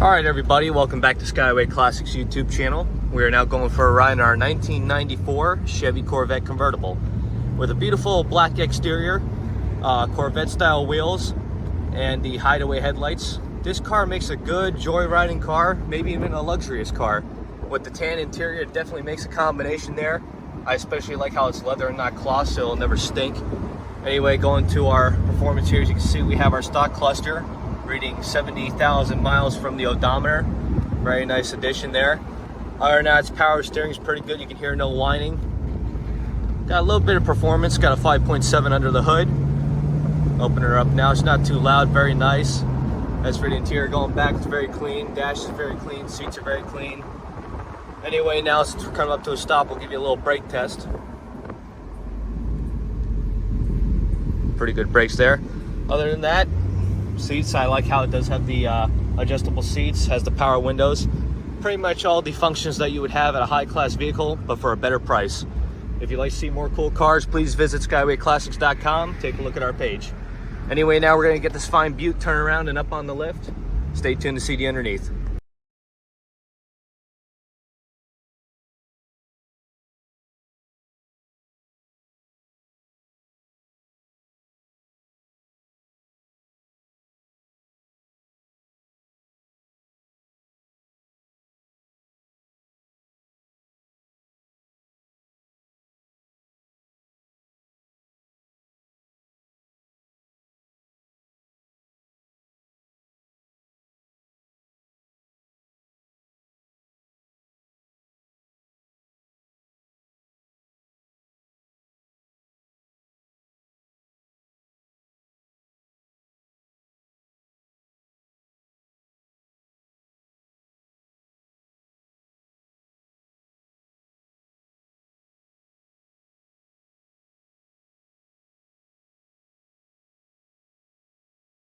Alright everybody, welcome back to Skyway Classics YouTube channel. We are now going for a ride in our 1994 Chevy Corvette Convertible with a beautiful black exterior, Corvette style wheels, and the hideaway headlights. This car makes a good joyriding car, maybe even a luxurious car. With the tan interior, it definitely makes a combination there. I especially like how it's leather and not cloth, so it'll never stink. Anyway, going to our performance here, as you can see, we have our stock cluster reading 70,000 miles from the odometer. Very nice addition there. Other than that, its power steering is pretty good. You can hear no whining. Got a little bit of performance. Got a 5.7 under the hood. Open her up now. It's not too loud. Very nice. As for the interior going back, it's very clean. Dash is very clean. Seats are very clean. Anyway, now since we're coming up to a stop, we'll give you a little brake test. Pretty good brakes there. Other than that, seats, I like how it does have the adjustable seats, has the power windows. Pretty much all the functions that you would have at a high-class vehicle, but for a better price. If you'd like to see more cool cars, please visit skywayclassics.com. Take a look at our page. Anyway, now we're going to get this fine Butte turned around and up on the lift. Stay tuned to see the underneath.